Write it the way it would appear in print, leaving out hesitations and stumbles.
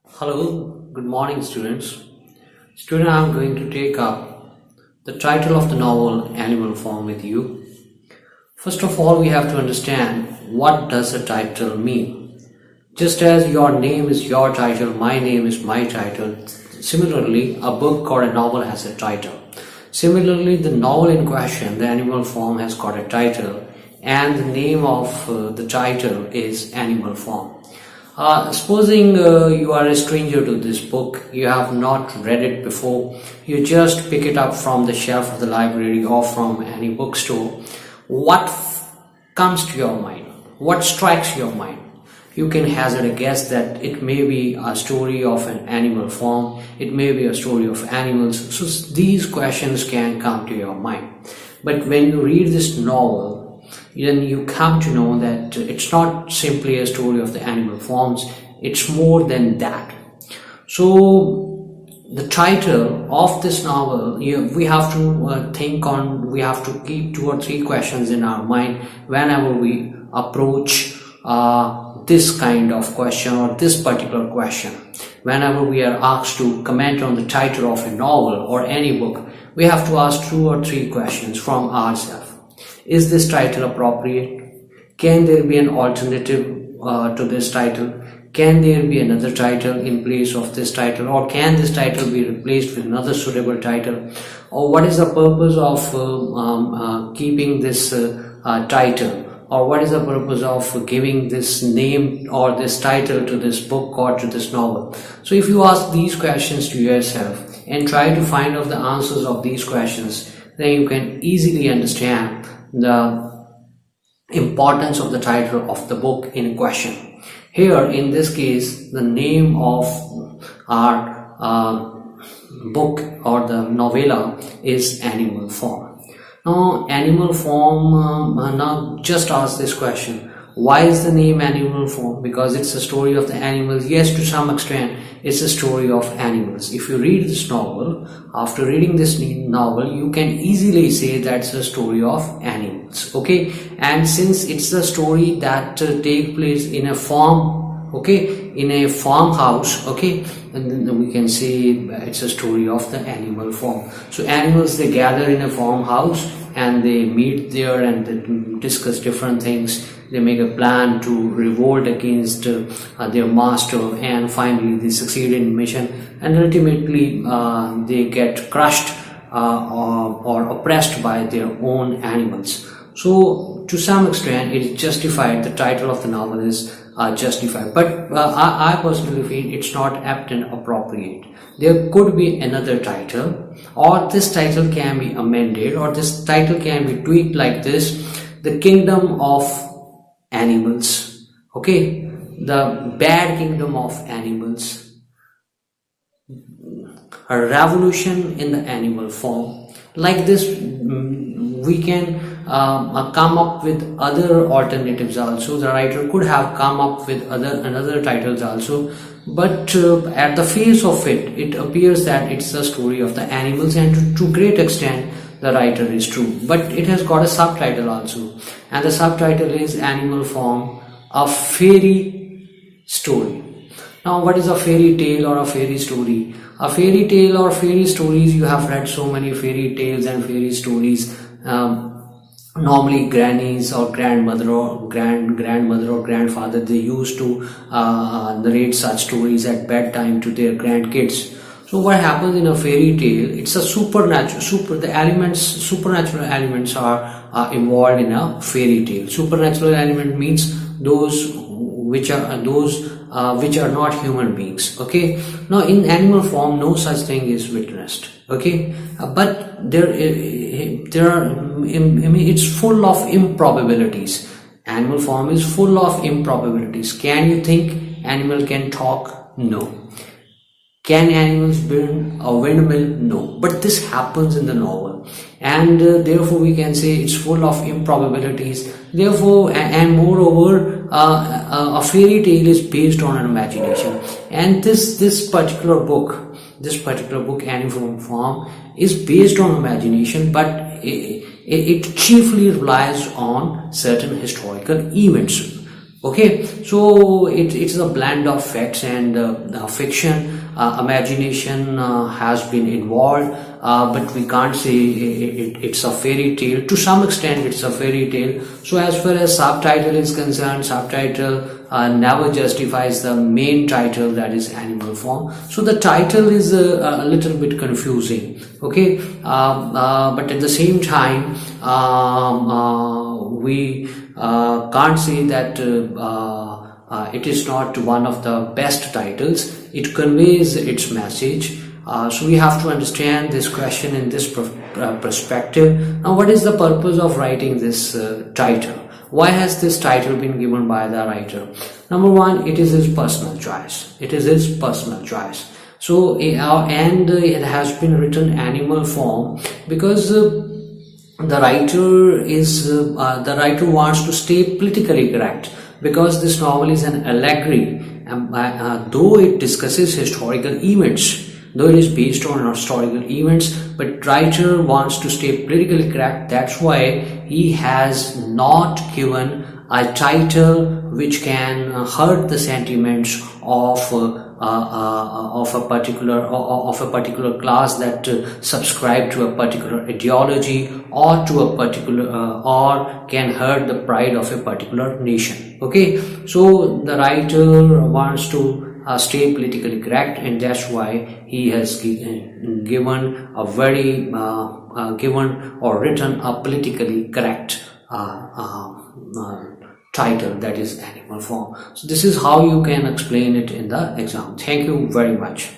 Hello, good morning students. Student, I am going to take up the title of the novel Animal Farm with you. First of all, we have to understand what does a title mean. Just as your name is your title, my name is my title, similarly a book or a novel has a title. Similarly, the novel in question, the Animal Farm, has got a title and the name of the title is Animal Farm. Supposing you are a stranger to this book, you have not read it before, you just pick it up from the shelf of the library or from any bookstore. What comes to your mind? What strikes your mind? You can hazard a guess that it may be a story of an animal farm, it may be a story of animals. So these questions can come to your mind. But when you read this novel, then you come to know that it's not simply a story of the animal forms, it's more than that. So the title of this novel, we have to we have to keep 2 or 3 questions in our mind whenever we approach this kind of question or this particular question. Whenever we are asked to comment on the title of a novel or any book, we have to ask 2 or 3 questions from ourselves. Is this title appropriate? Can there be an alternative to this title? Can there be another title in place of this title? Or can this title be replaced with another suitable title? Or what is the purpose of keeping this title? Or what is the purpose of giving this name or this title to this book or to this novel? So if you ask these questions to yourself and try to find out the answers of these questions, then you can easily understand the importance of the title of the book in question. Here in this case, the name of our book or the novella is Animal Farm. Now Animal Farm, now just ask this question: why is the name Animal Farm? Because it's a story of the animals. Yes, to some extent it's a story of animals. If you read this novel, after reading this novel, you can easily say that's a story of animals, okay? And since it's a story that takes place in a farm, okay, in a farmhouse, okay, and then we can say it's a story of the animal farm. So animals, they gather in a farmhouse and they meet there and they discuss different things. They make a plan to revolt against their master, and finally they succeed in mission, and ultimately they get crushed or oppressed by their own animals. So to some extent it is justified, the title of the novel is justified, but I personally feel it's not apt and appropriate. There could be another title, or this title can be amended, or this title can be tweaked like this: The Kingdom of Animals, okay, the bad kingdom of animals, a revolution in the animal form. Like this, we can come up with other alternatives also. The writer could have come up with another titles also, but at the face of it, it appears that it's the story of the animals, and to great extent the writer is true. But it has got a subtitle also, and the subtitle is Animal Farm, a fairy story. Now what is a fairy tale or a fairy story? A fairy tale or fairy stories, you have read so many fairy tales and fairy stories. Normally grannies or grandmother or grandmother or grandfather, they used to narrate such stories at bedtime to their grandkids. So what happens in a fairy tale? It's a supernatural. Supernatural elements are involved in a fairy tale. Supernatural element means those which are not human beings. Okay. Now in animal form, no such thing is witnessed. Okay, but there are. I mean, it's full of improbabilities. Animal form is full of improbabilities. Can you think animal can talk? No. Can animals build a windmill? No. But this happens in the novel, and therefore we can say it's full of improbabilities. Therefore, and moreover, a fairy tale is based on an imagination, and this particular book, Animal Farm, is based on imagination, but it chiefly relies on certain historical events. Okay, so it's a blend of facts and fiction. Imagination has been involved, but we can't say it's a fairy tale. To some extent it's a fairy tale. So as far as subtitle is concerned, subtitle never justifies the main title, that is animal form. So the title is a little bit confusing. Okay, but at the same time we can't say that it is not one of the best titles. It conveys its message. So we have to understand this question in this perspective. Now, what is the purpose of writing this title? Why has this title been given by the writer? Number one, it is his personal choice. It is his personal choice. So, and it has been written animal form because the writer wants to stay politically correct, because this novel is an allegory, though it discusses historical events, though it is based on historical events, but writer wants to stay politically correct. That's why he has not given a title which can hurt the sentiments of a particular class that subscribe to a particular ideology, or to a particular or can hurt the pride of a particular nation. Okay, so the writer wants to stay politically correct, and that's why he has given a very given or written a politically correct title, that is animal form. So this is how you can explain it in the exam. Thank you very much.